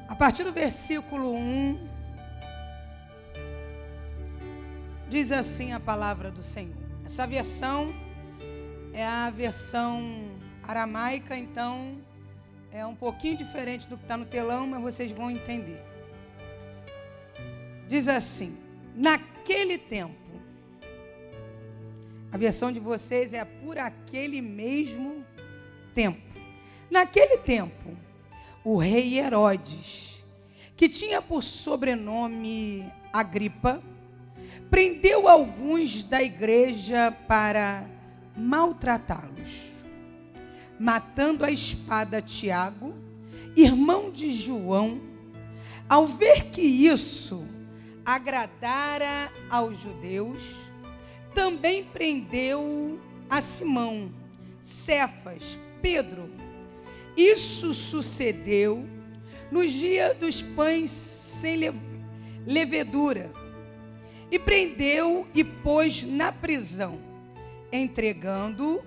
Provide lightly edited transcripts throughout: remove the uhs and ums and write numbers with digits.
A partir do versículo 1, diz assim a palavra do Senhor. Essa versão é a versão aramaica, então é um pouquinho diferente do que está no telão, mas vocês vão entender. Diz assim: naquele tempo. A versão de vocês é por aquele mesmo tempo. Naquele tempo, o rei Herodes, que tinha por sobrenome Agripa, prendeu alguns da igreja para maltratá-los, matando à espada Tiago, irmão de João. Ao ver que isso agradara aos judeus, também prendeu a Simão, Cefas, Pedro. Isso sucedeu nos dias dos pães sem levedura, e prendeu e pôs na prisão, entregando,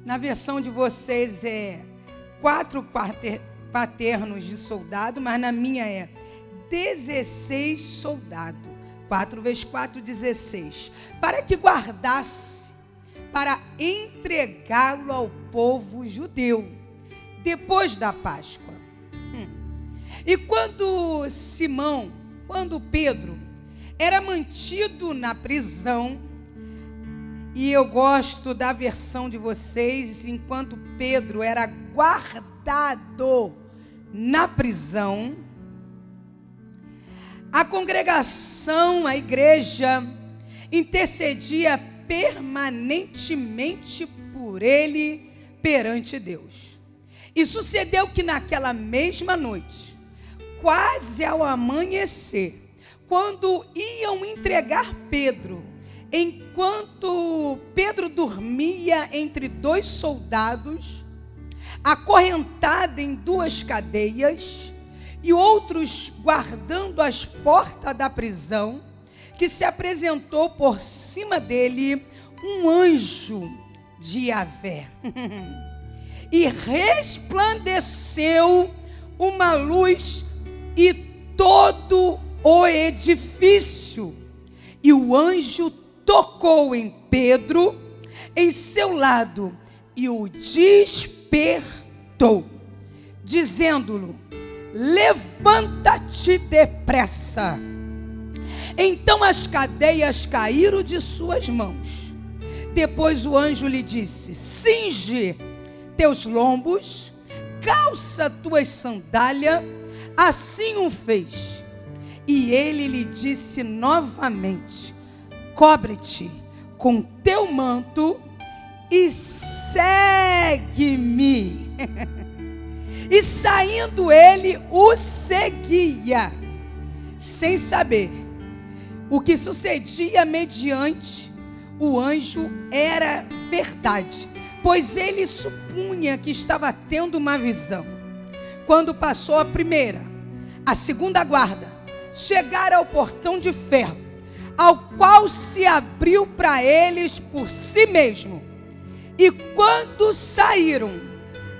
na versão de vocês é 4 paternos de soldado, mas na minha é 16 soldados. 4 vezes 4, 16. Para que guardasse, para entregá-lo ao povo judeu, depois da Páscoa. E quando Pedro era mantido na prisão, e eu gosto da versão de vocês, enquanto Pedro era guardado na prisão, a congregação, a igreja, intercedia permanentemente por ele perante Deus. E sucedeu que naquela mesma noite, quase ao amanhecer, quando iam entregar Pedro, enquanto Pedro dormia entre 2 soldados, acorrentado em 2 cadeias, e outros guardando as portas da prisão, que se apresentou por cima dele um anjo de Yahvé. E resplandeceu uma luz e todo o edifício. E o anjo tocou em Pedro, em seu lado, e o despertou, dizendo-lhe: levanta-te depressa. Então as cadeias caíram de suas mãos. Depois o anjo lhe disse: cinge teus lombos, calça tuas sandálias. Assim o fez. E ele lhe disse novamente: cobre-te com teu manto e segue-me. E saindo ele o seguia, sem saber o que sucedia mediante o anjo era verdade, pois ele supunha que estava tendo uma visão. Quando passou a primeira, a segunda guarda, chegaram ao portão de ferro, ao qual se abriu para eles por si mesmo. E quando saíram,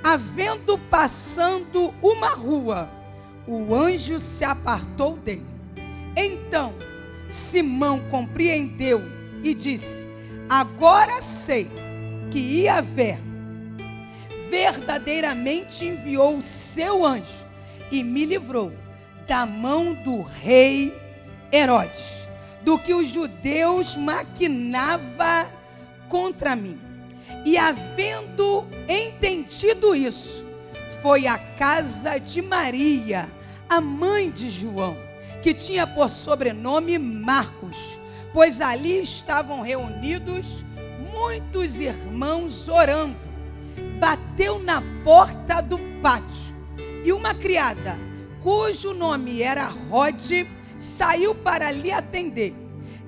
havendo passando uma rua, o anjo se apartou dele. Então Simão compreendeu e disse: agora sei que Yahvé verdadeiramente enviou o seu anjo e me livrou da mão do rei Herodes, do que os judeus maquinavam contra mim. E havendo entendido isso, foi à casa de Maria, a mãe de João, que tinha por sobrenome Marcos, pois ali estavam reunidos muitos irmãos orando. Bateu na porta do pátio, e uma criada, cujo nome era Rode, saiu para lhe atender.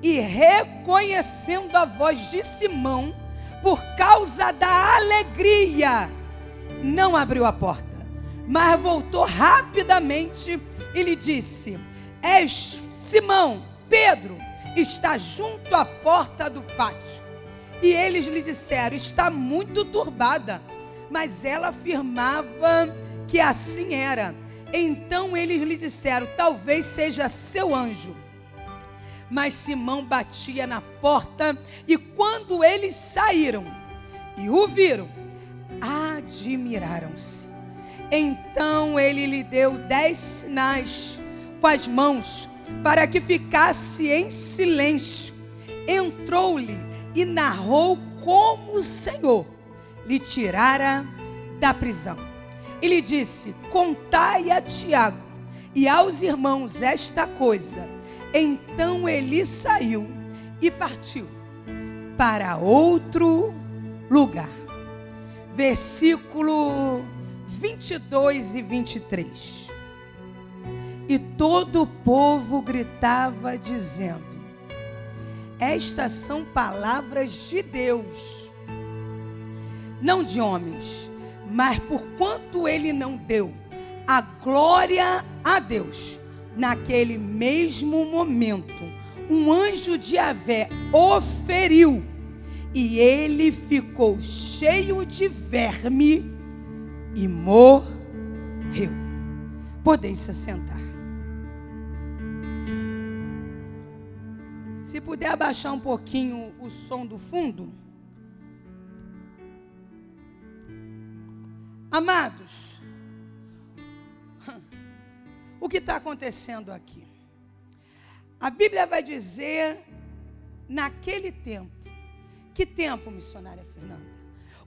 E reconhecendo a voz de Simão, por causa da alegria, não abriu a porta, mas voltou rapidamente e lhe disse: és Simão, Pedro está junto à porta do pátio. E eles lhe disseram: está muito turbada. Mas ela afirmava que assim era. Então eles lhe disseram: talvez seja seu anjo. Mas Simão batia na porta, e quando eles saíram e o viram, admiraram-se. Então ele lhe deu 10 sinais com as mãos, para que ficasse em silêncio. Entrou-lhe e narrou como o Senhor lhe tirara da prisão. E lhe disse: contai a Tiago e aos irmãos esta coisa. Então ele saiu e partiu para outro lugar. Versículo 22 e 23. E todo o povo gritava dizendo: estas são palavras de Deus, não de homens. Mas porquanto ele não deu a glória a Deus, naquele mesmo momento, um anjo de Yahvé o feriu, e ele ficou cheio de verme e morreu. Podem se sentar. Se puder abaixar um pouquinho o som do fundo. Amados, o que está acontecendo aqui? A Bíblia vai dizer, naquele tempo. Que tempo, missionária Fernanda?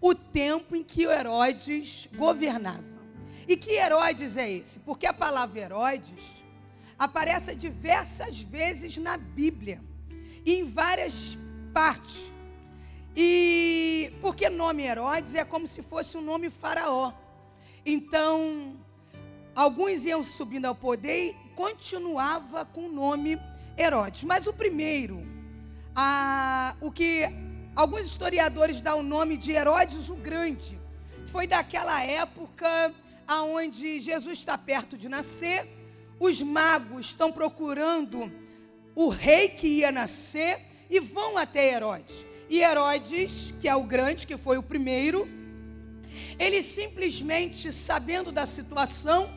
O tempo em que Herodes governava. E que Herodes é esse? Porque a palavra Herodes aparece diversas vezes na Bíblia, em várias partes. E porque o nome Herodes é como se fosse um nome faraó. Então, alguns iam subindo ao poder e continuava com o nome Herodes. Mas o primeiro, o que alguns historiadores dão o nome de Herodes o Grande, foi daquela época onde Jesus está perto de nascer. Os magos estão procurando o rei que ia nascer e vão até Herodes. E Herodes, que é o grande, que foi o primeiro, ele simplesmente, sabendo da situação,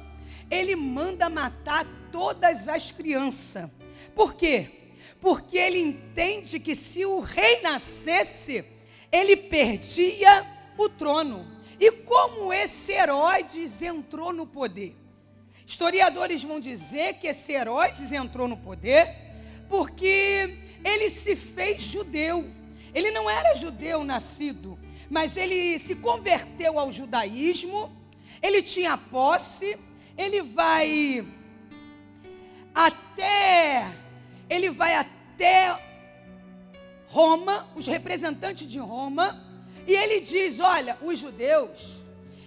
ele manda matar todas as crianças. Por quê? Porque ele entende que se o rei nascesse, ele perdia o trono. E como esse Herodes entrou no poder? Historiadores vão dizer que esse Herodes entrou no poder porque ele se fez judeu. Ele não era judeu nascido, mas ele se converteu ao judaísmo. Ele tinha posse. Ele vai até Roma, os representantes de Roma, e ele diz: olha, os judeus,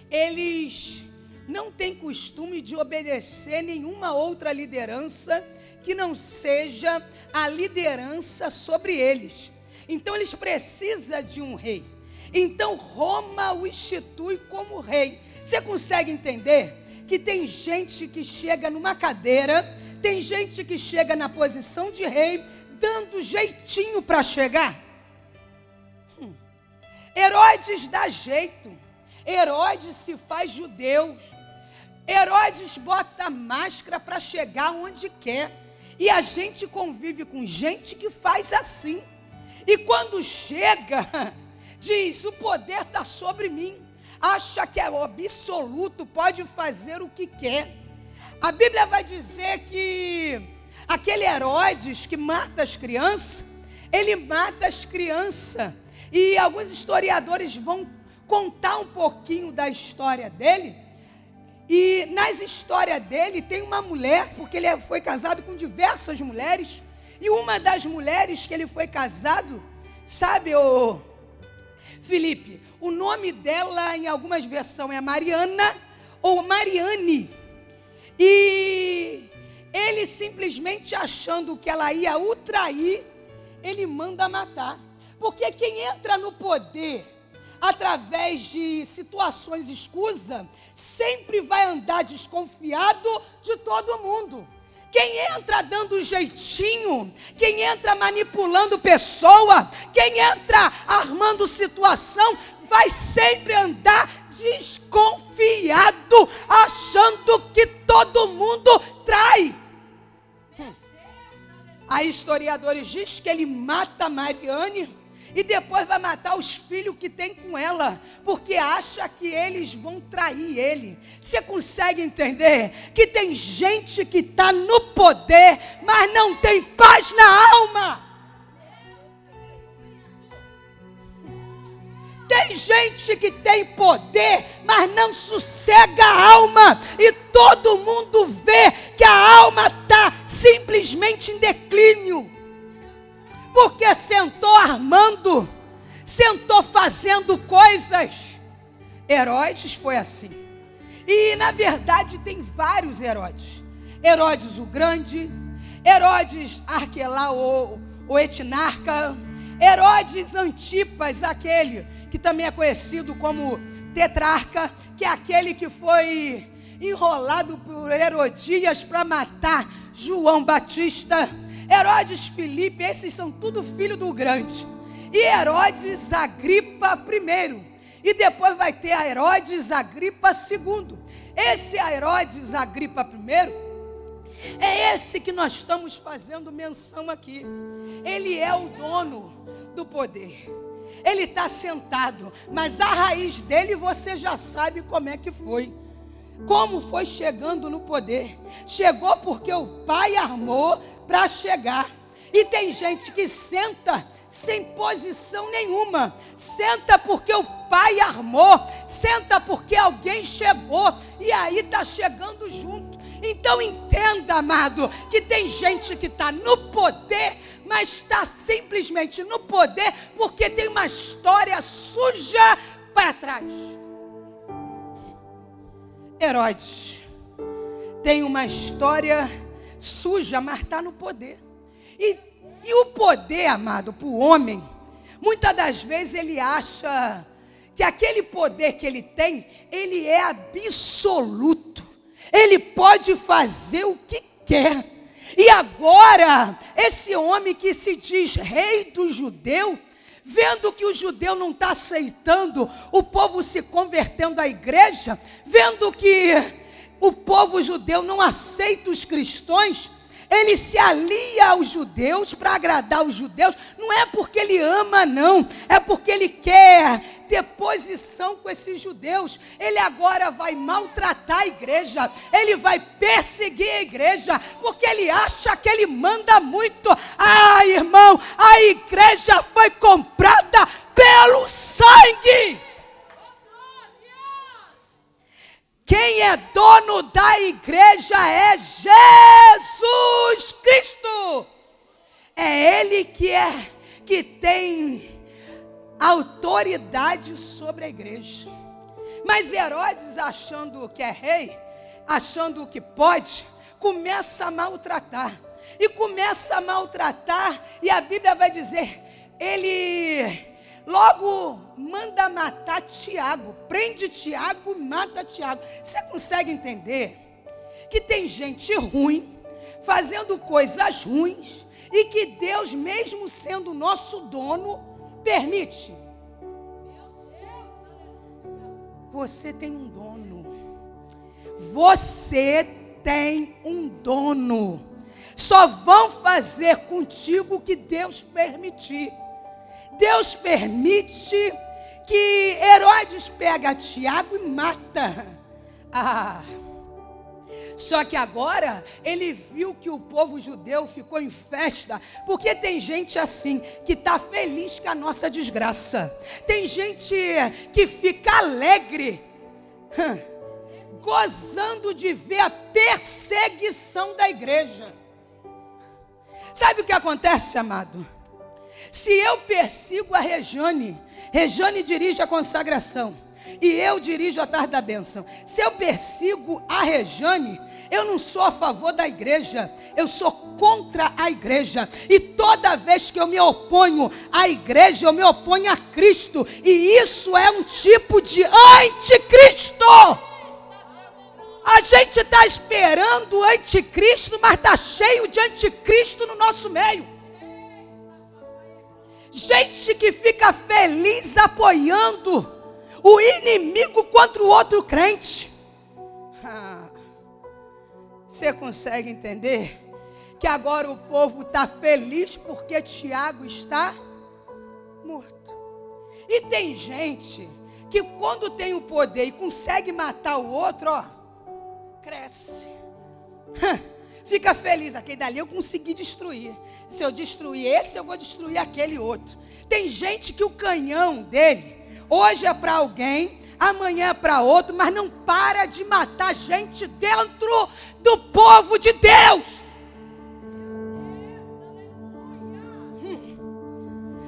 eles não têm costume de obedecer nenhuma outra liderança que não seja a liderança sobre eles. Então eles precisam de um rei. Então Roma o institui como rei. Você consegue entender que tem gente que chega numa cadeira, tem gente que chega na posição de rei, dando jeitinho para chegar? Herodes dá jeito. Herodes se faz judeu. Herodes bota máscara para chegar onde quer. E a gente convive com gente que faz assim. E quando chega, diz: o poder está sobre mim. Acha que é o absoluto, pode fazer o que quer. A Bíblia vai dizer que aquele Herodes que mata as crianças, ele mata as crianças. E alguns historiadores vão contar um pouquinho da história dele. E nas histórias dele tem uma mulher, porque ele foi casado com diversas mulheres. E uma das mulheres que ele foi casado, sabe, Felipe, o nome dela em algumas versões é Mariana ou Mariane. E ele simplesmente achando que ela ia o trair, ele manda matar. Porque quem entra no poder através de situações escusas, sempre vai andar desconfiado de todo mundo. Quem entra dando jeitinho, quem entra manipulando pessoa, quem entra armando situação, vai sempre andar desconfiado, achando que todo historiadores dizem que ele mata Mariane e depois vai matar os filhos que tem com ela, porque acha que eles vão trair ele. Você consegue entender que tem gente que está no poder, mas não tem paz na alma? Tem gente que tem poder, mas não sossega a alma. E todo mundo vê que a alma está simplesmente em declínio. Porque sentou armando, sentou fazendo coisas. Herodes foi assim. E na verdade tem vários Herodes. Herodes o Grande, Herodes Arquelau, o Etnarca, Herodes Antipas, aquele que também é conhecido como Tetrarca, que é aquele que foi enrolado por Herodias para matar João Batista. Herodes Filipe, esses são tudo filho do Grande. E Herodes Agripa I. E depois vai ter a Herodes Agripa II. Esse Herodes Agripa I é esse que nós estamos fazendo menção aqui. Ele é o dono do poder. Ele está sentado, mas a raiz dele você já sabe como é que foi. Como foi chegando no poder. Chegou porque o pai armou para chegar. E tem gente que senta sem posição nenhuma. Senta porque o pai armou. Senta porque alguém chegou. E aí está chegando junto. Então entenda, amado, que tem gente que está no poder, mas está simplesmente no poder porque tem uma história suja para trás. Herodes tem uma história suja, mas está no poder. E o poder, amado, para o homem, muitas das vezes ele acha que aquele poder que ele tem, ele é absoluto. Ele pode fazer o que quer. E agora, esse homem que se diz rei do judeu, vendo que o judeu não está aceitando o povo se convertendo à igreja, vendo que o povo judeu não aceita os cristãos, ele se alia aos judeus para agradar os judeus. Não é porque ele ama, não, é porque ele quer ter posição com esses judeus. Ele agora vai maltratar a igreja, ele vai perseguir a igreja, porque ele acha que ele manda muito. Ah, irmão, a igreja foi comprada pelo sangue. Quem é dono da igreja é Jesus Cristo. É Ele que tem autoridade sobre a igreja. Mas Herodes, achando que é rei, achando que pode, começa a maltratar. E começa a maltratar, e a Bíblia vai dizer, ele logo manda matar Tiago, prende Tiago e mata Tiago. Você consegue entender que tem gente ruim, fazendo coisas ruins, e que Deus, mesmo sendo nosso dono, permite? Você tem um dono. Você tem um dono. Só vão fazer contigo o que Deus permitir. Deus permite que Herodes pega Tiago e mata. Só que agora ele viu que o povo judeu ficou em festa, porque tem gente assim que está feliz com a nossa desgraça. Tem gente que fica alegre, gozando de ver a perseguição da igreja. Sabe o que acontece, amado? Se eu persigo a Rejane dirige a consagração e eu dirijo a tarde da bênção. Se eu persigo a Rejane, eu não sou a favor da igreja, eu sou contra a igreja. E toda vez que eu me oponho à igreja, eu me oponho a Cristo. E isso é um tipo de anticristo. A gente está esperando o anticristo, mas está cheio de anticristo no nosso meio. Gente que fica feliz apoiando o inimigo contra o outro crente. Você consegue entender que agora o povo está feliz porque Tiago está morto. E tem gente que quando tem o poder e consegue matar o outro, ó, cresce. Fica feliz, aquele dali eu consegui destruir. Se eu destruir esse, eu vou destruir aquele outro. Tem gente que o canhão dele, hoje é para alguém, amanhã é para outro, mas não para de matar gente dentro do povo de Deus.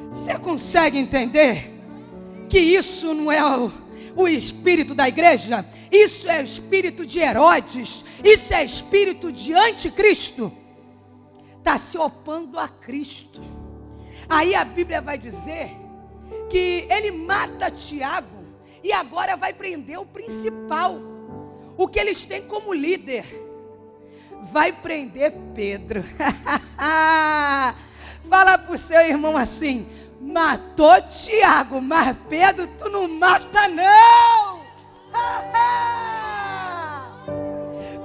Você consegue entender que isso não é o espírito da igreja? Isso é o espírito de Herodes, isso é espírito de anticristo. Está se opondo a Cristo. Aí a Bíblia vai dizer que ele mata Tiago e agora vai prender o principal, o que eles têm como líder. Vai prender Pedro. Fala para o seu irmão assim: matou Tiago, mas Pedro tu não mata não.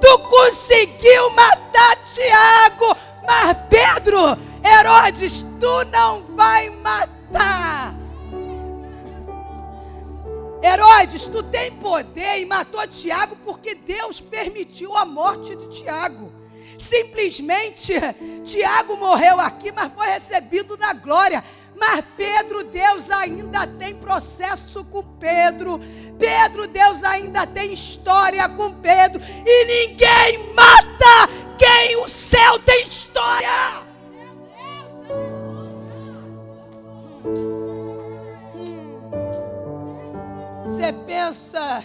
Tu conseguiu matar Tiago, mas Pedro, Herodes, tu não vai matar. Herodes, tu tem poder e matou Tiago porque Deus permitiu a morte de Tiago. Simplesmente, Tiago morreu aqui, mas foi recebido na glória. Mas Pedro, Deus ainda tem processo com Pedro. Pedro, Deus ainda tem história com Pedro. E ninguém mata quem o céu tem história. Você pensa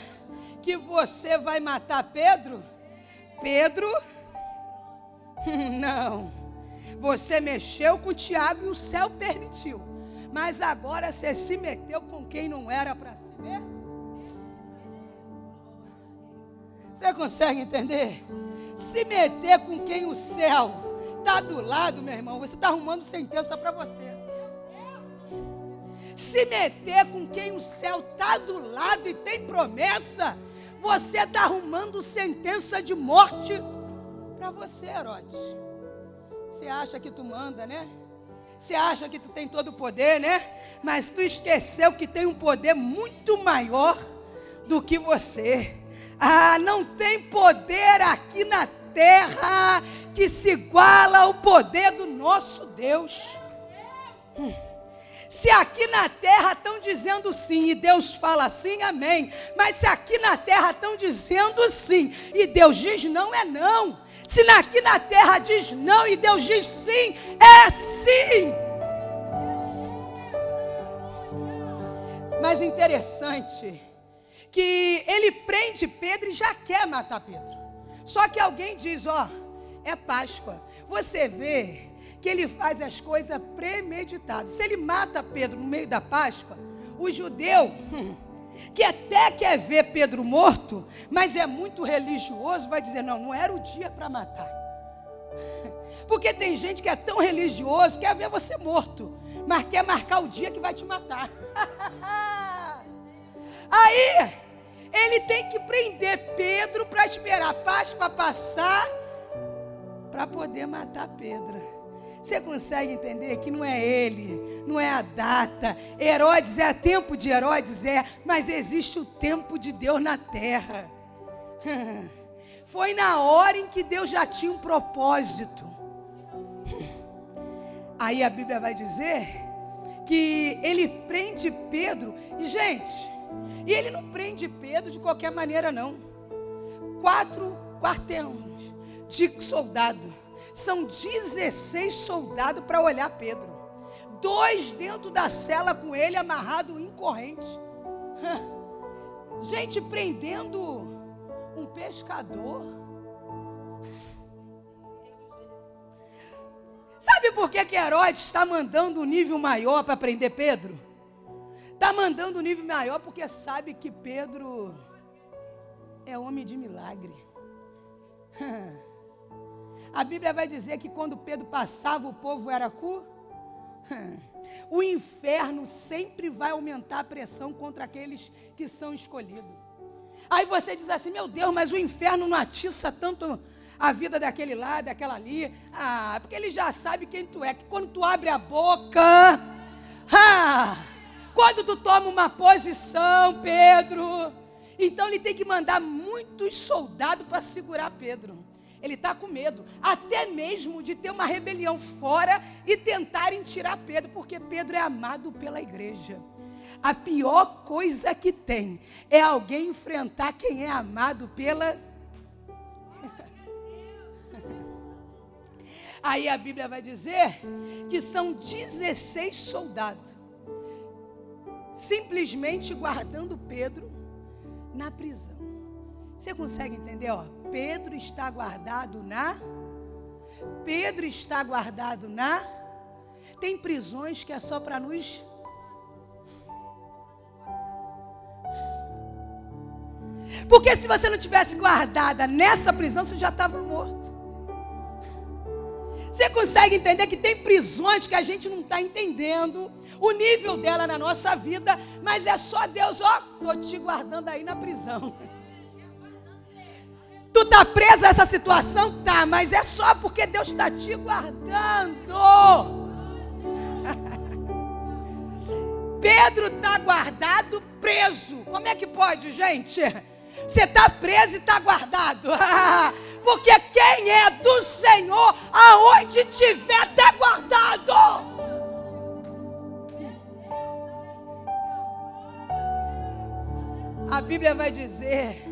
que você vai matar Pedro? Pedro? Não. Você mexeu com o Tiago e o céu permitiu. Mas agora você se meteu com quem não era para se ver? Você consegue entender? Se meter com quem o céu está do lado, meu irmão, você está arrumando sentença para você. Se meter com quem o céu está do lado e tem promessa, você está arrumando sentença de morte para você, Herodes. Você acha que tu manda, né? Você acha que tu tem todo o poder, né? Mas tu esqueceu que tem um poder muito maior do que você. Não tem poder aqui na terra que se iguala ao poder do nosso Deus. Se aqui na terra estão dizendo sim e Deus fala sim, amém. Mas se aqui na terra estão dizendo sim e Deus diz não, é não. Se aqui na terra diz não e Deus diz sim, é sim. Mas interessante que ele prende Pedro e já quer matar Pedro. Só que alguém diz, é Páscoa. Você vê que ele faz as coisas premeditadas. Se ele mata Pedro no meio da Páscoa, o judeu, que até quer ver Pedro morto, mas é muito religioso, vai dizer, não era o dia para matar. Porque tem gente que é tão religioso, quer ver você morto, mas quer marcar o dia que vai te matar. Aí, ele tem que prender Pedro para esperar a Páscoa passar, para poder matar Pedro. Você consegue entender que não é ele, não é a data. Herodes é tempo de Herodes, mas existe o tempo de Deus na terra. Foi na hora em que Deus já tinha um propósito. Aí a Bíblia vai dizer que ele prende Pedro. E gente, e ele não prende Pedro de qualquer maneira não. 4 quarteirões de soldado. São 16 soldados para olhar Pedro. 2 dentro da cela com ele amarrado em corrente. Gente prendendo um pescador. Sabe por que Herodes está mandando um nível maior para prender Pedro? Está mandando um nível maior porque sabe que Pedro é homem de milagre. A Bíblia vai dizer que quando Pedro passava, o povo era o inferno sempre vai aumentar a pressão contra aqueles que são escolhidos. Aí você diz assim, meu Deus, mas o inferno não atiça tanto a vida daquele lá, daquela ali. Porque ele já sabe quem tu é. Que quando tu abre a boca, quando tu toma uma posição, Pedro, então ele tem que mandar muitos soldados para segurar Pedro. Ele está com medo, até mesmo de ter uma rebelião fora e tentarem tirar Pedro, porque Pedro é amado pela igreja. A pior coisa que tem é alguém enfrentar quem é amado pela... Aí a Bíblia vai dizer que são 16 soldados, simplesmente guardando Pedro na prisão. Você consegue entender? Pedro está guardado na... Pedro está guardado na... Tem prisões que é só para nos... Porque se você não tivesse guardada nessa prisão, você já estava morto. Você consegue entender que tem prisões que a gente não está entendendo o nível dela na nossa vida, mas é só Deus, estou te guardando aí na prisão. Tu está preso a essa situação? Tá, mas é só porque Deus está te guardando. Pedro está guardado, preso. Como é que pode, gente? Você está preso e está guardado. Porque quem é do Senhor, aonde tiver, está guardado. A Bíblia vai dizer,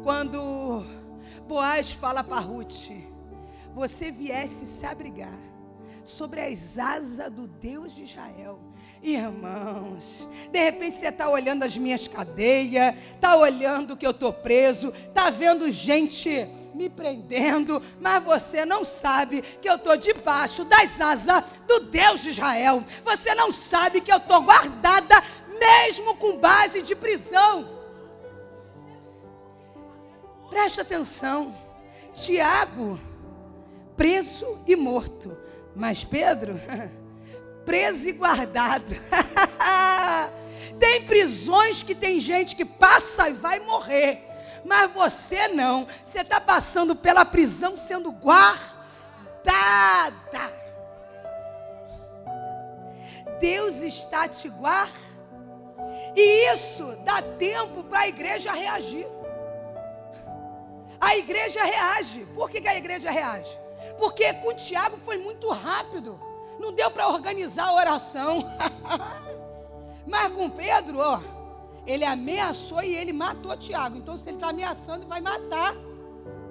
quando Boaz fala para Ruth, você viesse se abrigar sobre as asas do Deus de Israel. Irmãos, de repente você está olhando as minhas cadeias, está olhando que eu estou preso, está vendo gente me prendendo, mas você não sabe que eu estou debaixo das asas do Deus de Israel. Você não sabe que eu estou guardada mesmo com base de prisão. Preste atenção, Tiago, preso e morto, mas Pedro, preso e guardado. Tem prisões que tem gente que passa e vai morrer, mas você não, você está passando pela prisão sendo guardada. Deus está te guardando, e isso dá tempo para a igreja reagir. A igreja reage. Por que a igreja reage? Porque com Tiago foi muito rápido. Não deu para organizar a oração. Mas com Pedro, ele ameaçou e ele matou Tiago. Então, se ele está ameaçando, ele vai matar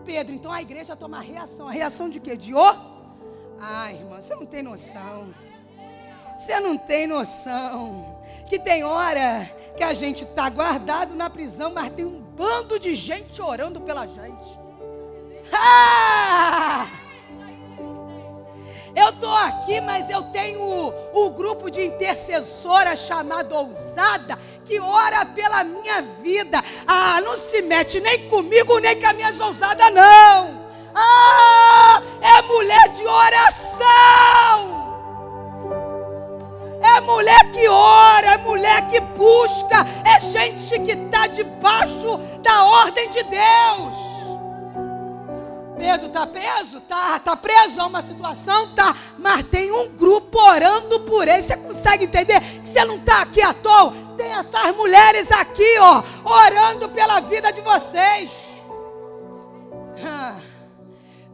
Pedro. Então, a igreja toma a reação. A reação de quê? Irmã, você não tem noção. Você não tem noção. Que tem hora que a gente está guardado na prisão, mas tem um bando de gente orando pela gente. Eu estou aqui, mas eu tenho o grupo de intercessora chamado Ousada, que ora pela minha vida. Não se mete nem comigo, nem com as minhas ousadas, não. É mulher de oração. É mulher que ora, é mulher que busca, é gente que está debaixo da ordem de Deus. Pedro está preso? Tá preso a uma situação? Tá, mas tem um grupo orando por ele. Você consegue entender que você não está aqui à toa? Tem essas mulheres aqui, orando pela vida de vocês.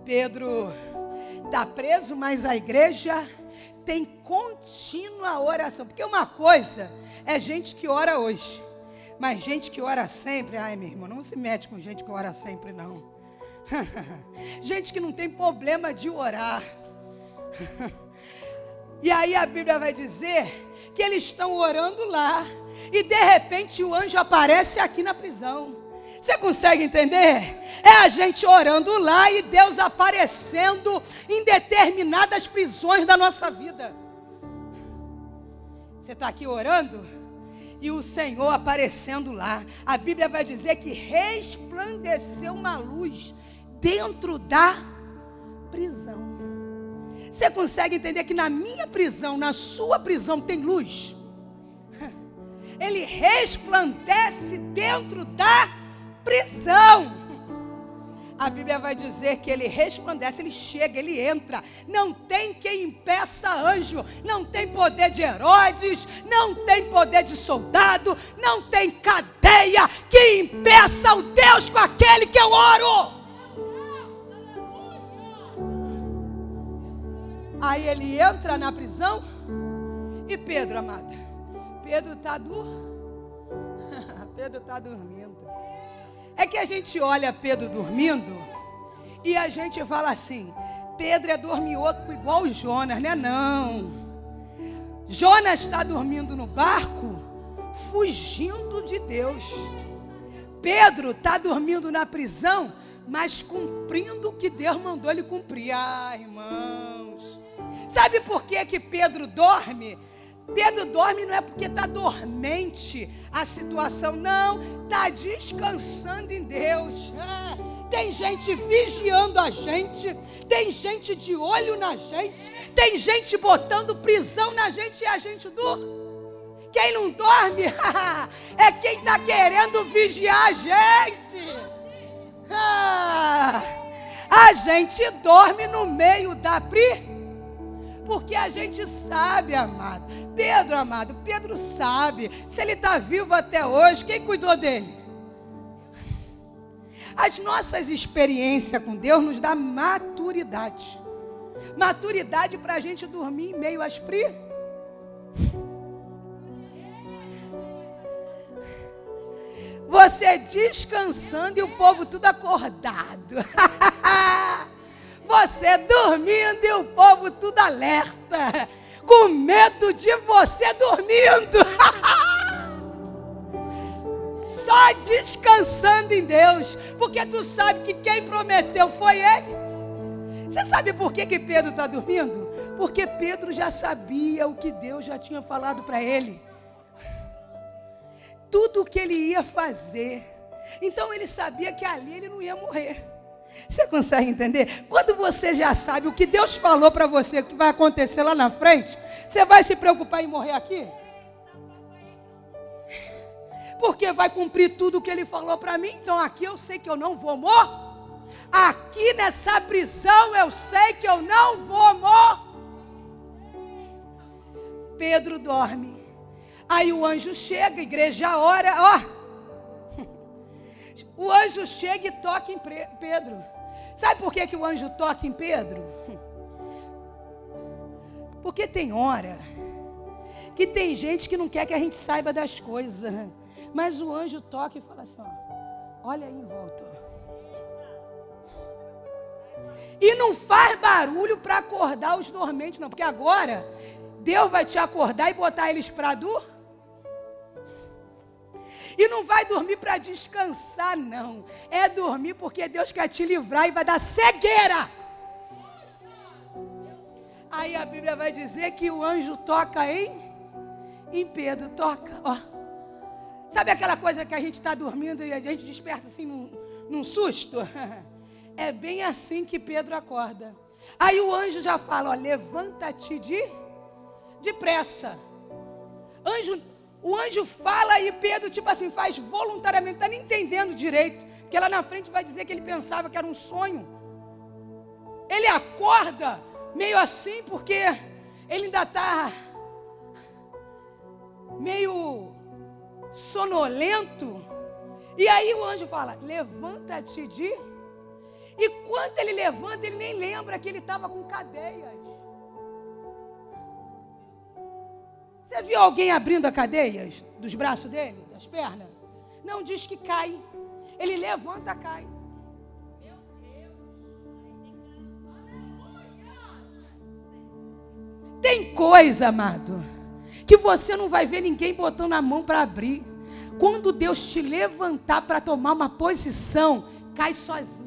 Pedro está preso, mas a igreja tem contínua oração. Porque uma coisa é gente que ora hoje, mas gente que ora sempre, meu irmão, não se mete com gente que ora sempre, não. Gente que não tem problema de orar. E aí a Bíblia vai dizer que eles estão orando lá, e de repente o anjo aparece aqui na prisão. Você consegue entender? É a gente orando lá e Deus aparecendo em determinadas prisões da nossa vida. Você está aqui orando e o Senhor aparecendo lá. A Bíblia vai dizer que resplandeceu uma luz dentro da prisão. Você consegue entender que na minha prisão, na sua prisão tem luz? Ele resplandece dentro da prisão. A Bíblia vai dizer que ele resplandece, ele chega, ele entra. Não tem quem impeça anjo, não tem poder de Herodes, não tem poder de soldado, não tem cadeia que impeça o Deus com aquele que eu oro. Aí ele entra na prisão e Pedro, amada, Pedro está dormindo. É que a gente olha Pedro dormindo e a gente fala assim, Pedro é dormioco igual o Jonas, né? Não. Jonas está dormindo no barco, fugindo de Deus. Pedro está dormindo na prisão, mas cumprindo o que Deus mandou ele cumprir. Ah, irmãos, sabe por que Pedro dorme? Pedro dorme não é porque está dormente a situação, não, está descansando em Deus. Tem gente vigiando a gente, tem gente de olho na gente, tem gente botando prisão na gente e a gente dorme. Quem não dorme é quem está querendo vigiar a gente. A gente dorme no meio da porque a gente sabe, amado. Pedro sabe. Se ele está vivo até hoje, quem cuidou dele? As nossas experiências com Deus nos dá maturidade. Maturidade para a gente dormir em meio às Você descansando e o povo tudo acordado. Você dormindo e o povo tudo alerta, com medo de você dormindo. Só descansando em Deus, porque tu sabe que quem prometeu foi Ele. Você sabe por que Pedro está dormindo? Porque Pedro já sabia o que Deus já tinha falado para ele. Tudo o que ele ia fazer. Então ele sabia que ali ele não ia morrer. Você consegue entender? Quando você já sabe o que Deus falou para você, que vai acontecer lá na frente, você vai se preocupar em morrer aqui? Porque vai cumprir tudo o que Ele falou para mim. Então aqui eu sei que eu não vou morrer. Aqui nessa prisão eu sei que eu não vou morrer. Pedro dorme. Aí o anjo chega, a igreja ora, ó. O anjo chega e toca em Pedro. Sabe por que o anjo toca em Pedro? Porque tem hora que tem gente que não quer que a gente saiba das coisas. Mas o anjo toca e fala assim, ó, olha aí em volta. E não faz barulho para acordar os dormentes, não. Porque agora Deus vai te acordar e botar eles para dormir. E não vai dormir para descansar, não. É dormir porque Deus quer te livrar e vai dar cegueira. Aí a Bíblia vai dizer que o anjo toca em Pedro, toca, ó. Sabe aquela coisa que a gente está dormindo e a gente desperta assim num susto? É bem assim que Pedro acorda. Aí o anjo já fala, ó, levanta-te depressa. O anjo fala e Pedro, tipo assim, faz voluntariamente, não está nem entendendo direito. Porque lá na frente vai dizer que ele pensava que era um sonho. Ele acorda meio assim porque ele ainda está meio sonolento. E aí o anjo fala, levanta-te E quando ele levanta, ele nem lembra que ele estava com cadeias. Você viu alguém abrindo as cadeias dos braços dele, das pernas? Não, diz que cai. Ele levanta, cai. Meu Deus. Tem coisa, amado, que você não vai ver ninguém botando a mão para abrir. Quando Deus te levantar para tomar uma posição, cai sozinho.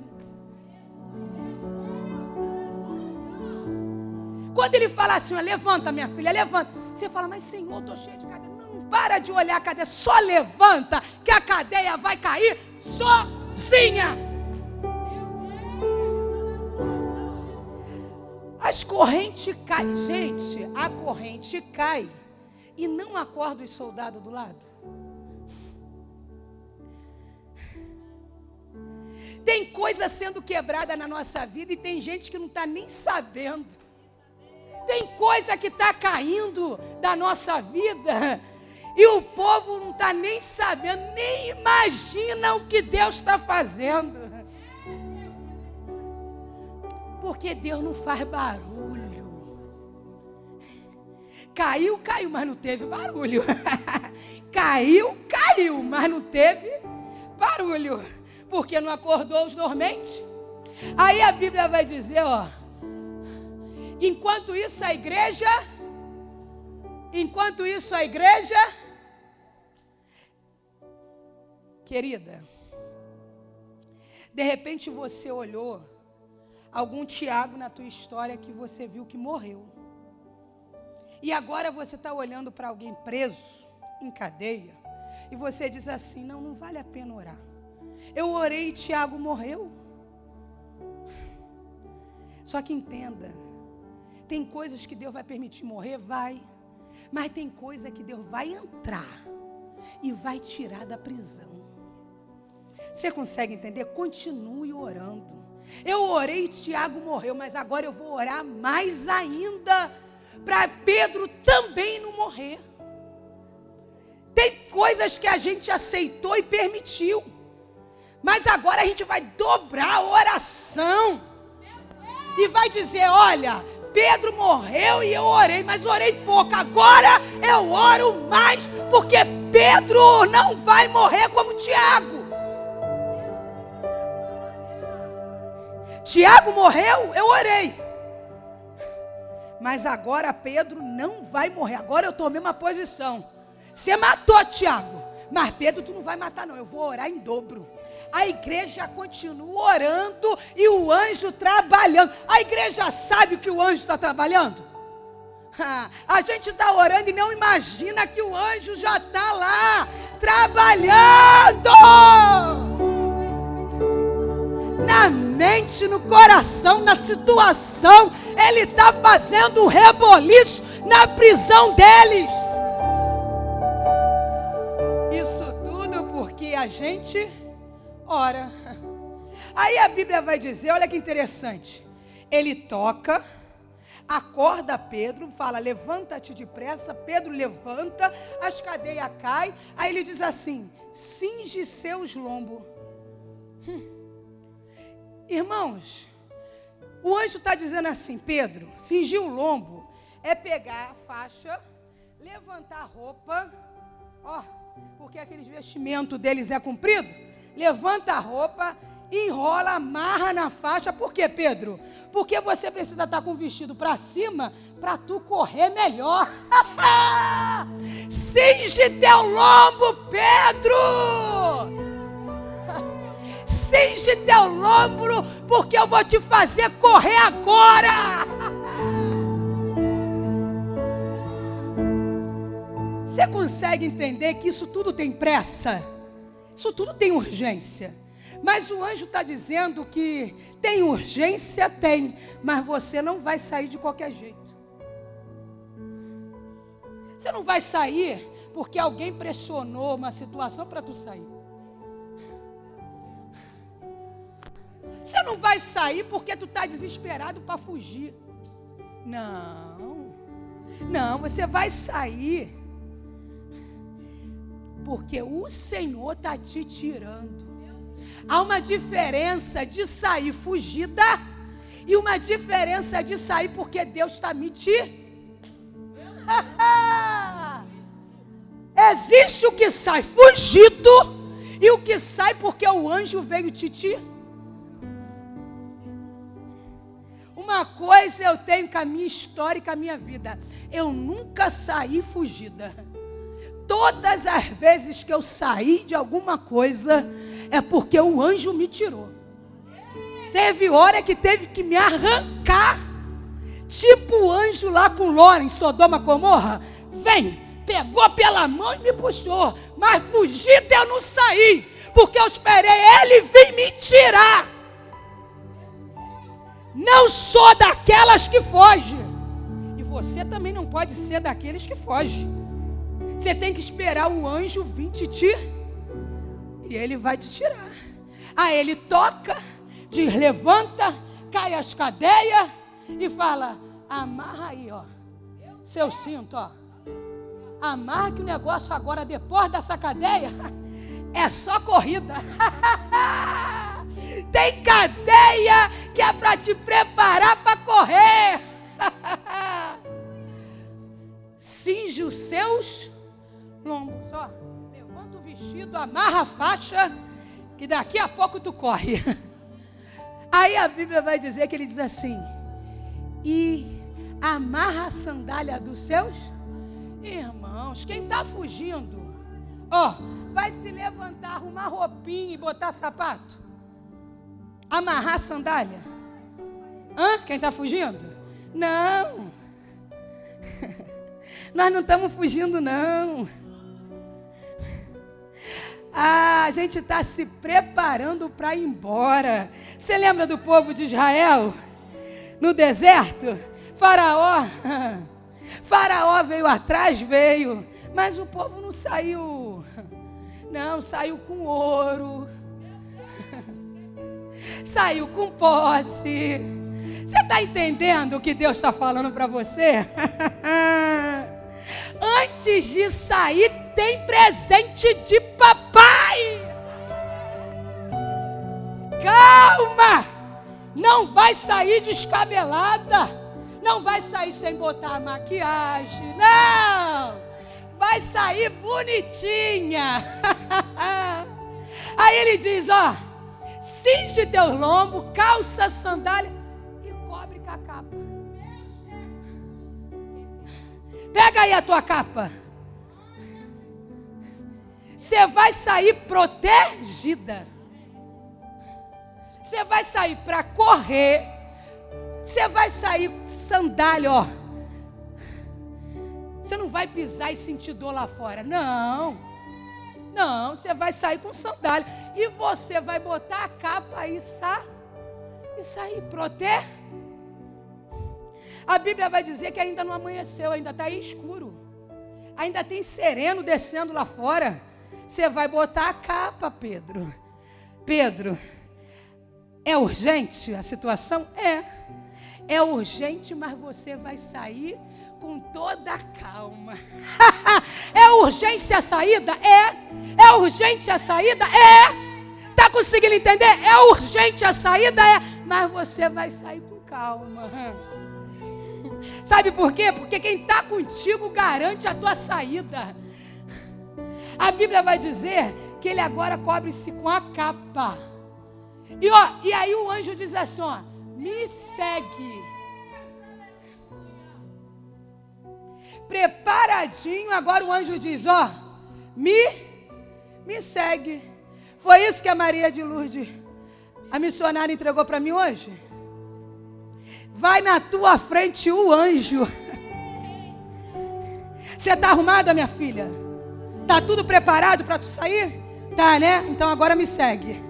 Quando ele fala assim, ó, levanta minha filha, levanta. Você fala, mas Senhor, eu estou cheio de cadeia. Não, para de olhar a cadeia, só levanta, que a cadeia vai cair sozinha. As correntes caem, gente, a corrente cai e não acorda os soldados do lado. Tem coisa sendo quebrada na nossa vida e tem gente que não está nem sabendo. Tem coisa que está caindo da nossa vida e o povo não está nem sabendo, nem imagina o que Deus está fazendo. Porque Deus não faz barulho. Caiu, mas não teve barulho. Caiu, mas não teve barulho. Porque não acordou os dormentes. Aí a Bíblia vai dizer, ó. Enquanto isso a igreja, querida, de repente você olhou algum Tiago na tua história que você viu que morreu. E agora você está olhando para alguém preso, em cadeia, e você diz assim, não vale a pena orar. Eu orei e Tiago morreu. Só que entenda, tem coisas que Deus vai permitir morrer, vai. Mas tem coisa que Deus vai entrar e vai tirar da prisão. Você consegue entender? Continue orando. Eu orei e Tiago morreu, mas agora eu vou orar mais ainda para Pedro também não morrer. Tem coisas que a gente aceitou e permitiu, mas agora a gente vai dobrar a oração e vai dizer, olha, Pedro morreu e eu orei, mas orei pouco, agora eu oro mais, porque Pedro não vai morrer como Tiago. Tiago morreu, eu orei. Mas agora Pedro não vai morrer. Agora eu tomei uma posição. Você matou Tiago, mas Pedro tu não vai matar não. Eu vou orar em dobro. A igreja continua orando e o anjo trabalhando. A igreja sabe o que o anjo está trabalhando? A gente está orando e não imagina que o anjo já está lá trabalhando. Na mente, no coração, na situação, Ele está fazendo um reboliço na prisão deles. Isso tudo porque a gente ora. Aí a Bíblia vai dizer, olha que interessante. Ele toca, acorda Pedro, fala, levanta-te depressa. Pedro levanta, as cadeias caem. Aí ele diz assim, cinge seus lombos. Irmãos, o anjo está dizendo assim, Pedro, cingir o lombo é pegar a faixa, levantar a roupa, ó, porque aqueles vestimentos deles é comprido, levanta a roupa, enrola, amarra na faixa. Por quê, Pedro? Porque você precisa estar com o vestido para cima para tu correr melhor. Cinge teu lombo, Pedro! Cinge teu lombo, porque eu vou te fazer correr agora. Você consegue entender que isso tudo tem pressa? Isso tudo tem urgência. Mas o anjo está dizendo que tem urgência, tem, mas você não vai sair de qualquer jeito. Você não vai sair porque alguém pressionou uma situação para tu sair. Você não vai sair porque tu está desesperado para fugir. Não, você vai sair porque o Senhor está te tirando. Há uma diferença de sair fugida e uma diferença de sair porque Deus está me tirando. Existe o que sai fugido e o que sai porque o anjo veio te tirar. Uma coisa eu tenho com a minha história e com a minha vida, eu nunca saí fugida. Todas as vezes que eu saí de alguma coisa, é porque o anjo me tirou. Teve hora que teve que me arrancar, tipo o anjo lá com Ló em Sodoma e Gomorra. Vem, pegou pela mão e me puxou, mas fugida eu não saí, porque eu esperei ele vir me tirar. Não sou daquelas que fogem. E você também não pode ser daqueles que fogem. Você tem que esperar o anjo vir te tirar. E ele vai te tirar. Aí ele toca, diz, levanta, cai as cadeias e fala, amarra aí, ó, seu cinto, ó. Amarra que o negócio agora, depois dessa cadeia, é só corrida. Tem cadeia que é para te preparar para correr. Cinge os seus lombos, ó. Levanta o vestido, amarra a faixa, que daqui a pouco tu corre. Aí a Bíblia vai dizer que ele diz assim, e amarra a sandália dos seus irmãos. Quem está fugindo, ó, vai se levantar, arrumar roupinha e botar sapato? Amarrar a sandália? Quem está fugindo? Não. Nós não estamos fugindo, não. A gente está se preparando para ir embora. Você lembra do povo de Israel? No deserto? Faraó veio atrás, mas o povo não saiu. Não, saiu com ouro. Saiu com posse. Você está entendendo o que Deus está falando para você? Antes de sair, tem presente de papai. Calma! Não vai sair descabelada. Não vai sair sem botar maquiagem. Não! Vai sair bonitinha. Aí ele diz, ó, cinge teu lombo, calça a sandália e cobre com a capa. Pega aí a tua capa. Você vai sair protegida. Você vai sair para correr. Você vai sair sandália, ó. Você não vai pisar e sentir dor lá fora. Não. Não, você vai sair com sandália. E você vai botar a capa e sair proteger. A Bíblia vai dizer que ainda não amanheceu, ainda está aí escuro. Ainda tem sereno descendo lá fora. Você vai botar a capa, Pedro. Pedro, é urgente a situação? É urgente, mas você vai sair com toda a calma. É urgente a saída? É urgente a saída? Está conseguindo entender? É urgente a saída? Mas você vai sair com calma. Sabe por quê? Porque quem está contigo garante a tua saída. A Bíblia vai dizer que ele agora cobre-se com a capa. E aí o anjo diz assim, ó, me segue. Preparadinho, agora o anjo diz, ó, me segue. Foi isso que a Maria de Lourdes, a missionária, entregou para mim hoje? Vai na tua frente o anjo. Você está arrumada, minha filha? Está tudo preparado para tu sair? Tá, né? Então agora me segue.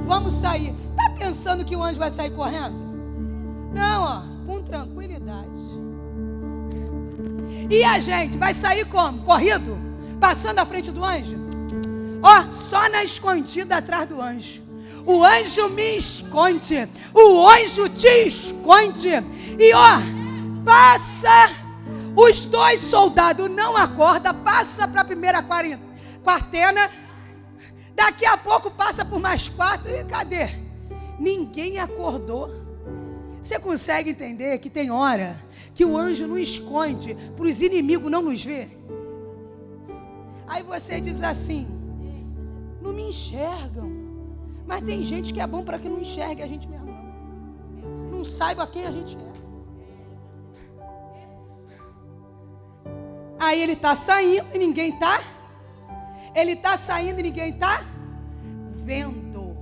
Vamos sair. Está pensando que o anjo vai sair correndo? Não, ó, com tranquilidade. E a gente vai sair como? Corrido? Passando à frente do anjo? Ó, só na escondida atrás do anjo. O anjo me esconde. O anjo te esconde. E ó, passa. Os dois soldados não acordam. Passa para a primeira quartena. Daqui a pouco passa por mais 4. E cadê? Ninguém acordou. Você consegue entender que tem hora que o anjo não esconde para os inimigos não nos ver? Aí você diz assim, não me enxergam. Mas tem gente que é bom para que não enxergue a gente mesmo. Não saiba quem a gente é. Aí ele está saindo e ninguém está. Ele está saindo e ninguém está vendo.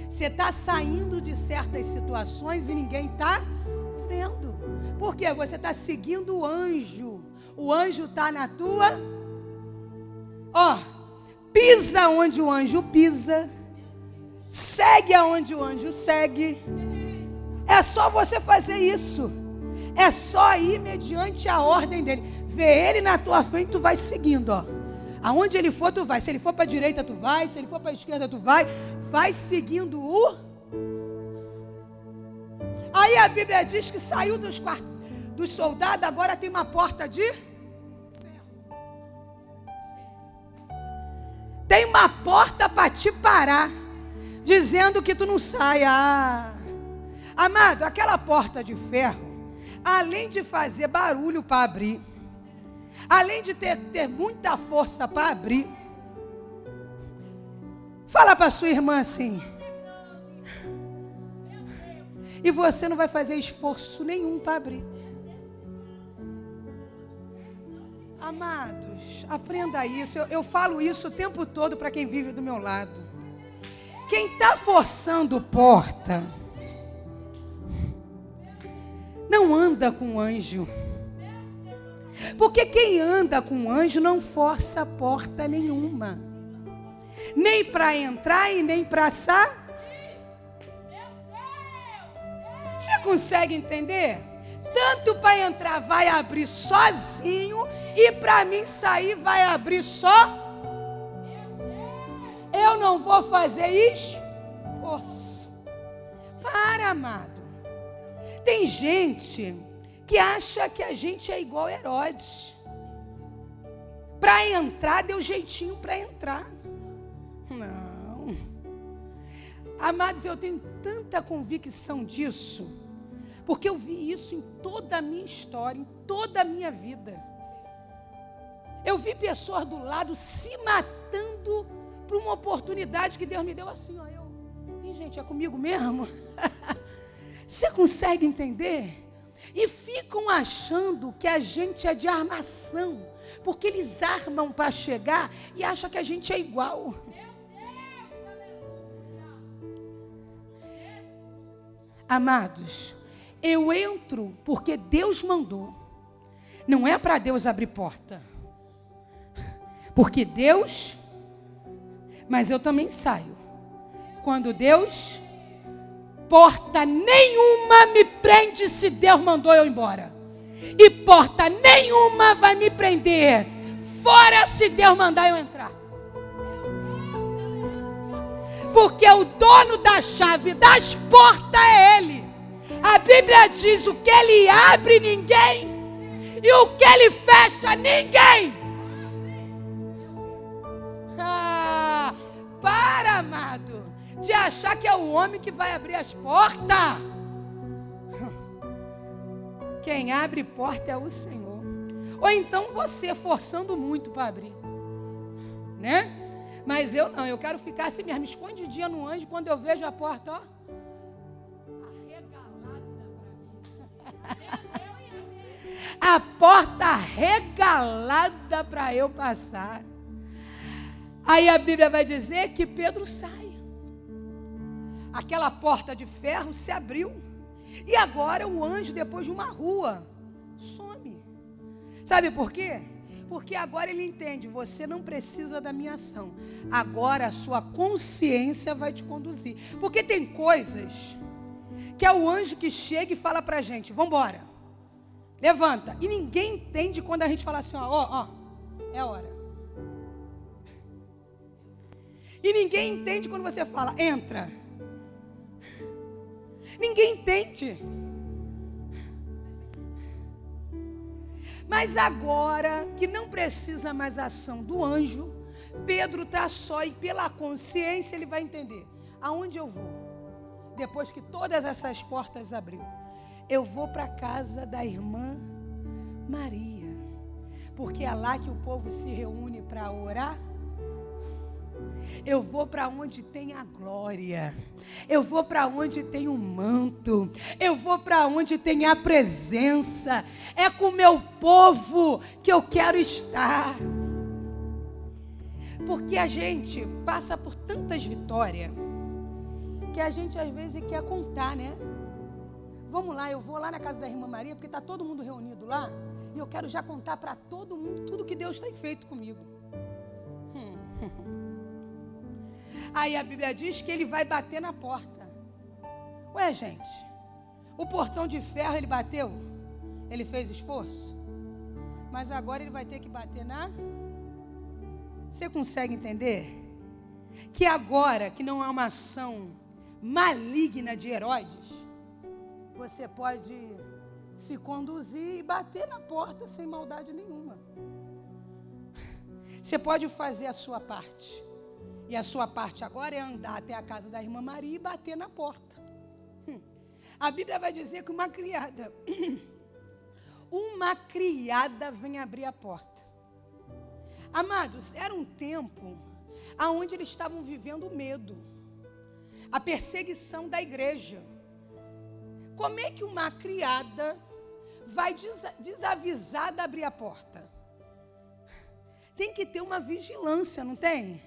Você está saindo de certas situações e ninguém está vendo. Por quê? Você está seguindo o anjo. O anjo está na tua. Ó, pisa onde o anjo pisa. Segue aonde o anjo segue. É só você fazer isso. É só ir mediante a ordem dele. Vê ele na tua frente, tu vai seguindo, ó. Aonde ele for, tu vai. Se ele for para a direita, tu vai. Se ele for para a esquerda, tu vai. vai seguindo o... Aí a Bíblia diz que saiu dos soldados, agora tem uma porta de... Tem uma porta para te parar, dizendo que tu não sai. Amado, aquela porta de ferro, além de fazer barulho para abrir, além de ter muita força para abrir, fala para sua irmã assim, e você não vai fazer esforço nenhum para abrir. Amados, aprenda isso. Eu falo isso o tempo todo para quem vive do meu lado. Quem está forçando porta não anda com anjo. Porque quem anda com anjo não força porta nenhuma. Nem para entrar e nem para sair. Você consegue entender? Tanto para entrar vai abrir sozinho e para mim sair vai abrir só. Eu não vou fazer esforço. Para, amado. Tem gente que acha que a gente é igual Herodes. Para entrar, deu jeitinho para entrar. Não. Amados, eu tenho tanta convicção disso, porque eu vi isso em toda a minha história, em toda a minha vida. Eu vi pessoas do lado se matando por uma oportunidade que Deus me deu assim, ó. Gente, é comigo mesmo? Você consegue entender? E ficam achando que a gente é de armação, porque eles armam para chegar e acham que a gente é igual. Amados, eu entro porque Deus mandou. Não é para Deus abrir porta. Porque Deus, mas eu também saio. Quando Deus, porta nenhuma me prende se Deus mandou eu embora. E porta nenhuma vai me prender fora se Deus mandar eu entrar. Porque o dono da chave das portas é Ele. A Bíblia diz: o que Ele abre, ninguém, e o que Ele fecha, ninguém. Para, amado, de achar que é o homem que vai abrir as portas. Quem abre porta é o Senhor. Ou então você forçando muito para abrir, né? Mas eu não, eu quero ficar assim mesmo, escondidinha no anjo, quando eu vejo a porta, ó, arregalada para mim. A porta arregalada para eu passar. Aí a Bíblia vai dizer que Pedro sai. Aquela porta de ferro se abriu. E agora o anjo, depois de uma rua, some. Sabe por quê? Porque agora ele entende, você não precisa da minha ação. Agora a sua consciência vai te conduzir. Porque tem coisas que é o anjo que chega e fala pra gente: vamos embora, levanta. E ninguém entende quando a gente fala assim, ó, é hora. E ninguém entende quando você fala, entra. Ninguém entende. Mas agora que não precisa mais ação do anjo, Pedro está só e pela consciência ele vai entender. Aonde eu vou? Depois que todas essas portas abriu, eu vou para a casa da irmã Maria. Porque é lá que o povo se reúne para orar. Eu vou para onde tem a glória. Eu vou para onde tem o manto. Eu vou para onde tem a presença. É com o meu povo que eu quero estar. Porque a gente passa por tantas vitórias que a gente às vezes quer contar, né? Vamos lá, eu vou lá na casa da irmã Maria, porque está todo mundo reunido lá. E eu quero já contar para todo mundo tudo que Deus tem feito comigo. Aí a Bíblia diz que ele vai bater na porta. Ué, gente, o portão de ferro ele bateu? Ele fez esforço? Mas agora ele vai ter que bater na... Você consegue entender? que agora, que não é uma ação maligna de Herodes, você pode se conduzir e bater na porta sem maldade nenhuma. Você pode fazer a sua parte. E a sua parte agora é andar até a casa da irmã Maria e bater na porta. A Bíblia vai dizer que uma criada vem abrir a porta. Amados, era um tempo onde eles estavam vivendo o medo, a perseguição da igreja. Como é que uma criada vai desavisada abrir a porta? Tem que ter uma vigilância, não tem?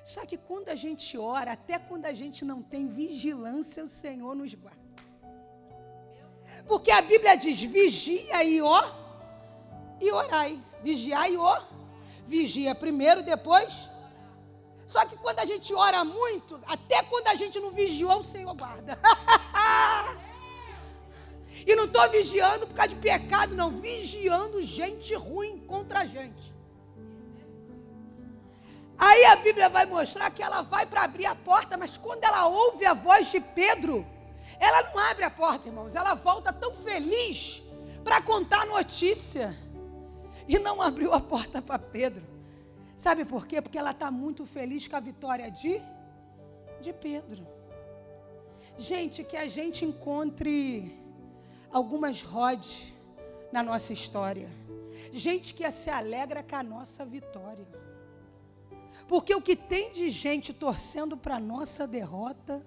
Só que quando a gente ora, até quando a gente não tem vigilância, o Senhor nos guarda. Porque a Bíblia diz, vigia e orai. Vigiar e vigia primeiro, depois. Só que quando a gente ora muito, até quando a gente não vigiou, o Senhor guarda. E não estou vigiando por causa de pecado, não. Vigiando gente ruim contra a gente. Aí a Bíblia vai mostrar que ela vai para abrir a porta, mas quando ela ouve a voz de Pedro, ela não abre a porta, irmãos. Ela volta tão feliz para contar a notícia. E não abriu a porta para Pedro. Sabe por quê? Porque ela está muito feliz com a vitória de Pedro. Gente, que a gente encontre algumas Rhodes na nossa história. Gente que se alegra com a nossa vitória. Porque o que tem de gente torcendo para a nossa derrota.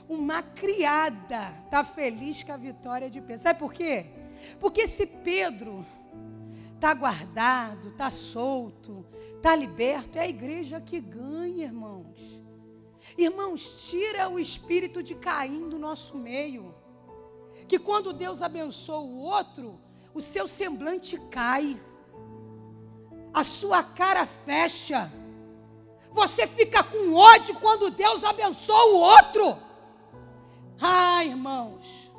Uma criada está feliz com a vitória de Pedro. Sabe por quê? Porque se Pedro está guardado, está solto, está liberto, é a igreja que ganha, irmãos. Irmãos, tira o espírito de Caim do nosso meio. Que quando Deus abençoa o outro, o seu semblante cai, a sua cara fecha, você fica com ódio quando Deus abençoa o outro. Irmãos,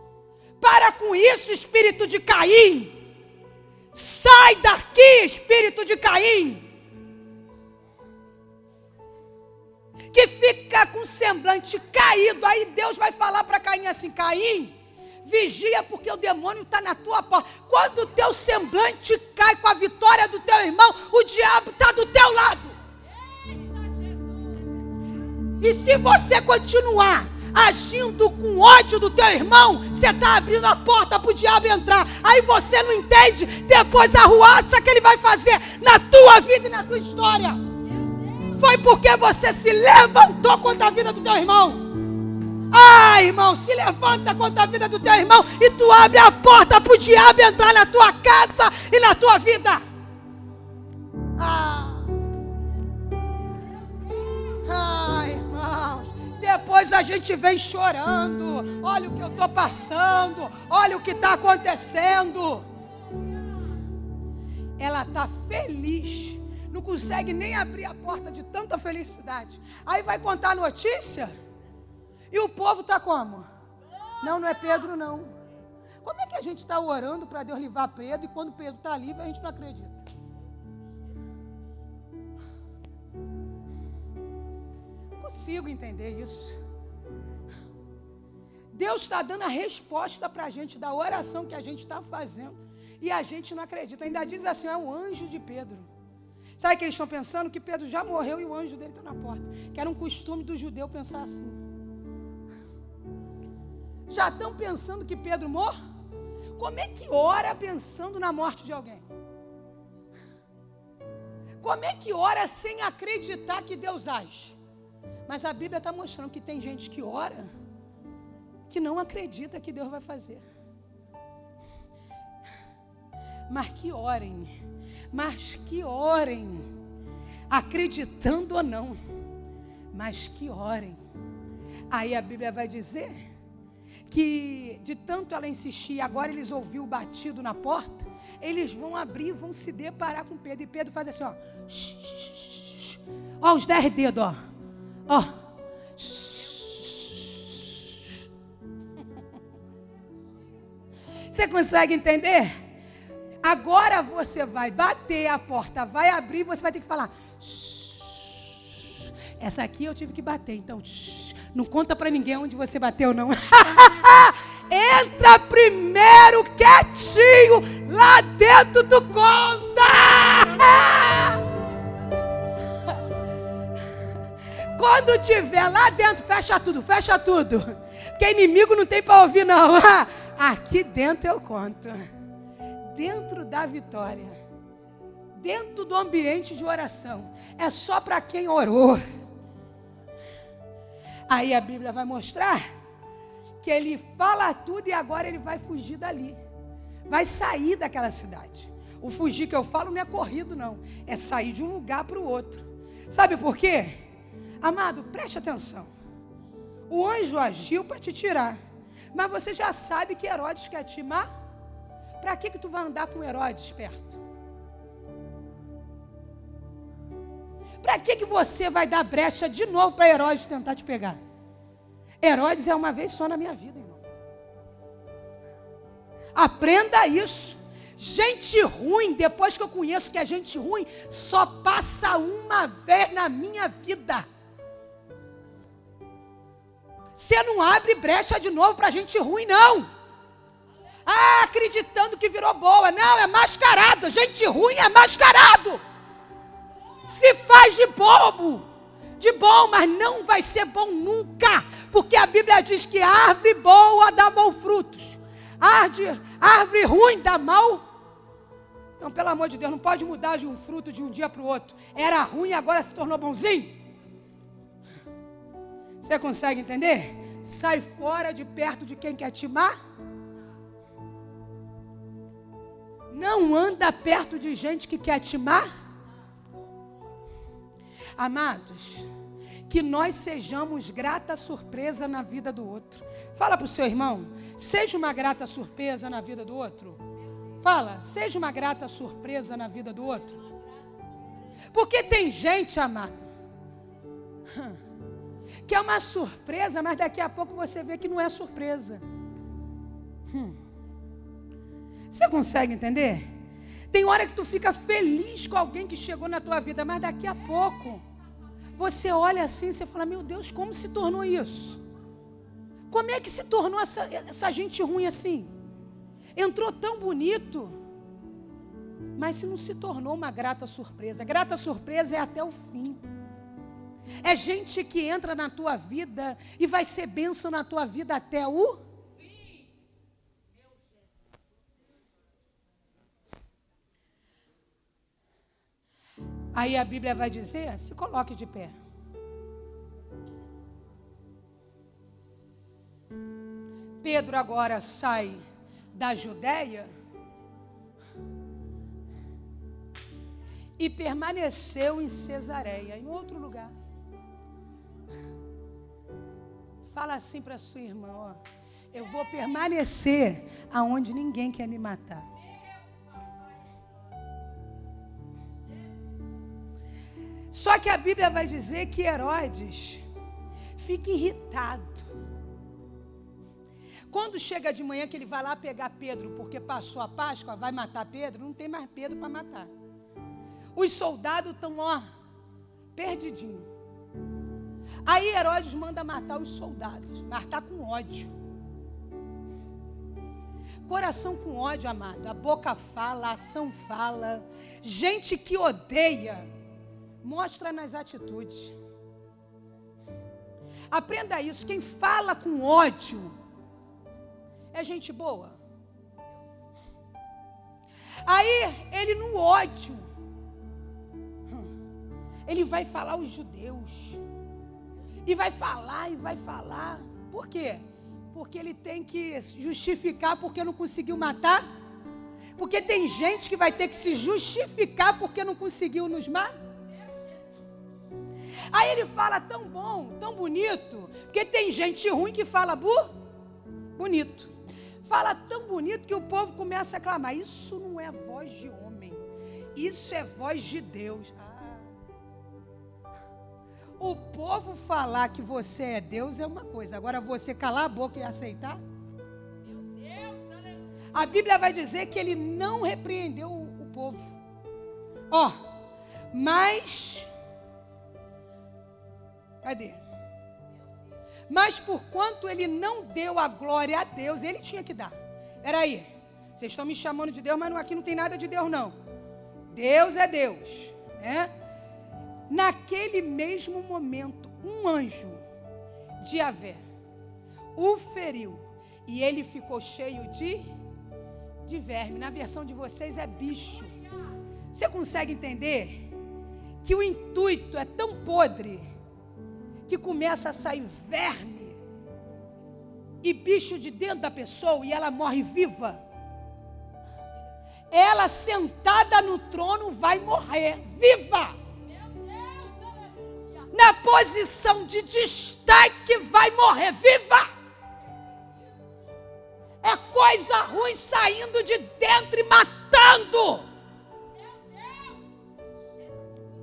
para com isso, espírito de Caim, sai daqui, espírito de Caim, que fica com o semblante caído. Aí Deus vai falar para Caim assim, Caim, vigia porque o demônio está na tua porta. Quando o teu semblante cai com a vitória do teu irmão, o diabo está do teu lado. E se você continuar agindo com ódio do teu irmão, você está abrindo a porta para o diabo entrar. Aí você não entende depois a ruaça que ele vai fazer na tua vida e na tua história. Foi porque você se levantou contra a vida do teu irmão. Irmão, se levanta contra a vida do teu irmão e tu abre a porta para o diabo entrar na tua casa e na tua vida. Irmãos, depois a gente vem chorando. Olha o que eu estou passando, olha o que está acontecendo. Ela está feliz, não consegue nem abrir a porta de tanta felicidade. Aí vai contar a notícia. E o povo está como? Não é Pedro não. Como é que a gente está orando para Deus livrar Pedro e quando Pedro está livre a gente não acredita? Não consigo entender isso. Deus está dando a resposta para a gente da oração que a gente está fazendo e a gente não acredita. Ainda diz assim, é o anjo de Pedro. Sabe que eles estão pensando? Que Pedro já morreu e o anjo dele está na porta. Que era um costume do judeu pensar assim. Já estão pensando que Pedro morre? Como é que ora pensando na morte de alguém? Como é que ora sem acreditar que Deus age? Mas a Bíblia está mostrando que tem gente que ora, que não acredita que Deus vai fazer. Mas que orem, acreditando ou não, mas que orem. Aí a Bíblia vai dizer que de tanto ela insistir, agora eles ouviram o batido na porta, eles vão abrir, vão se deparar com Pedro, e Pedro faz assim, ó, os 10 dedos, ó, você consegue entender? Agora você vai bater, a porta vai abrir, você vai ter que falar: shh, essa aqui eu tive que bater, então shh, não conta pra ninguém onde você bateu, não. Entra primeiro quietinho, lá dentro tu conta. Quando tiver lá dentro, fecha tudo. Porque inimigo não tem para ouvir, não. Aqui dentro eu conto. Dentro da vitória. Dentro do ambiente de oração. É só para quem orou. Aí a Bíblia vai mostrar que ele fala tudo e agora ele vai fugir dali. Vai sair daquela cidade. O fugir que eu falo não é corrido, não. É sair de um lugar para o outro. Sabe por quê? Amado, preste atenção. O anjo agiu para te tirar. Mas você já sabe que Herodes quer te amar. Para que tu vai andar com Herodes perto? Para que você vai dar brecha de novo para Herodes tentar te pegar? Herodes é uma vez só na minha vida, irmão. Aprenda isso. Gente ruim, depois que eu conheço que é gente ruim, só passa uma vez na minha vida. Você não abre brecha de novo para gente ruim, não. Acreditando que virou boa. Não, é mascarado. Gente ruim é mascarado. Se faz de bobo, de bom, mas não vai ser bom nunca. Porque a Bíblia diz que árvore boa dá bons frutos. Árvore ruim dá mal. Então, pelo amor de Deus, não pode mudar de um fruto de um dia para o outro. Era ruim e agora se tornou bonzinho. Você consegue entender? Sai fora de perto de quem quer te amar. Não anda perto de gente que quer te amar. Amados, que nós sejamos grata surpresa na vida do outro. Fala para o seu irmão, seja uma grata surpresa na vida do outro. Fala, seja uma grata surpresa na vida do outro. Porque tem gente, amado, que é uma surpresa, mas daqui a pouco você vê que não é surpresa. Você consegue entender? Tem hora que tu fica feliz com alguém que chegou na tua vida, mas daqui a pouco você olha assim e você fala: meu Deus, como se tornou isso? Como é que se tornou essa gente ruim assim? Entrou tão bonito, mas se não se tornou uma grata surpresa. Grata surpresa é até o fim. É gente que entra na tua vida e vai ser bênção na tua vida até o fim. Aí a Bíblia vai dizer, se coloque de pé. Pedro agora sai da Judéia e permaneceu em Cesareia, em outro lugar. Fala assim para sua irmã, ó: eu vou permanecer aonde ninguém quer me matar. Só que a Bíblia vai dizer que Herodes fica irritado. Quando chega de manhã que ele vai lá pegar Pedro, porque passou a Páscoa, vai matar Pedro, não tem mais Pedro para matar. Os soldados estão, perdidinhos. Aí Herodes manda matar os soldados, matar com ódio. Coração com ódio, amado. A boca fala, a ação fala. Gente que odeia, mostra nas atitudes. Aprenda isso. Quem fala com ódio é gente boa. Aí, ele no ódio, ele vai falar os judeus. E vai falar. Por quê? Porque ele tem que justificar porque não conseguiu matar. Porque tem gente que vai ter que se justificar porque não conseguiu nos matar. Aí ele fala tão bom, tão bonito. Porque tem gente ruim que fala bonito. Fala tão bonito que o povo começa a clamar: isso não é voz de homem, isso é voz de Deus. O povo falar que você é Deus é uma coisa. Agora você calar a boca e aceitar? Meu Deus, aleluia. A Bíblia vai dizer que ele não repreendeu o povo. Mas... Cadê? Mas porquanto ele não deu a glória a Deus, ele tinha que dar. Peraí, vocês estão me chamando de Deus, mas aqui não tem nada de Deus não. Deus é Deus, né? Naquele mesmo momento, um anjo de Yahvé o feriu e ele ficou cheio de verme. Na versão de vocês é bicho. Você consegue entender que o intuito é tão podre que começa a sair verme e bicho de dentro da pessoa e ela morre viva? Ela sentada no trono vai morrer viva. Na posição de destaque vai morrer viva. É coisa ruim saindo de dentro e matando.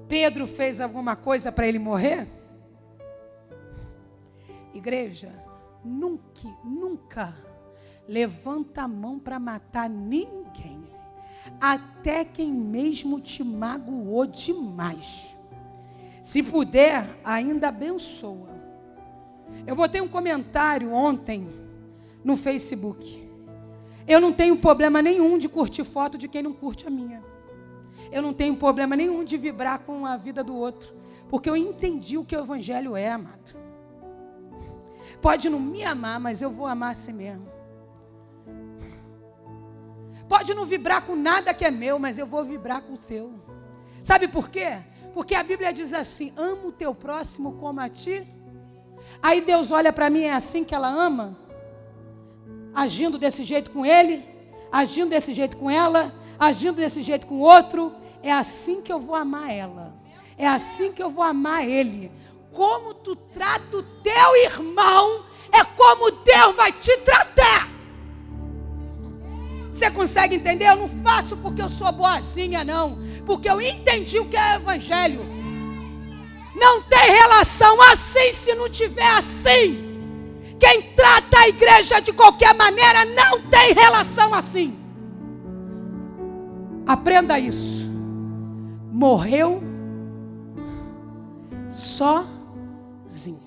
Pedro fez alguma coisa para ele morrer? Igreja, nunca levanta a mão para matar ninguém, até quem mesmo te magoou demais. Se puder, ainda abençoa. Eu botei um comentário ontem no Facebook. Eu não tenho problema nenhum de curtir foto de quem não curte a minha. Eu não tenho problema nenhum de vibrar com a vida do outro, porque eu entendi o que o evangelho é, amado. Pode não me amar, mas eu vou amar a si mesmo. Pode não vibrar com nada que é meu, mas eu vou vibrar com o seu. Sabe por quê? Porque a Bíblia diz assim: ama o teu próximo como a ti. Aí Deus olha para mim, é assim que ela ama? Agindo desse jeito com ele, agindo desse jeito com ela, agindo desse jeito com o outro. É assim que eu vou amar ela. É assim que eu vou amar ele. Como tu trata o teu irmão, é como Deus vai te tratar. Você consegue entender? Eu não faço porque eu sou boazinha, não. Porque eu entendi o que é o evangelho. Não tem relação assim se não tiver assim. Quem trata a igreja de qualquer maneira não tem relação assim. Aprenda isso. Morreu sozinho.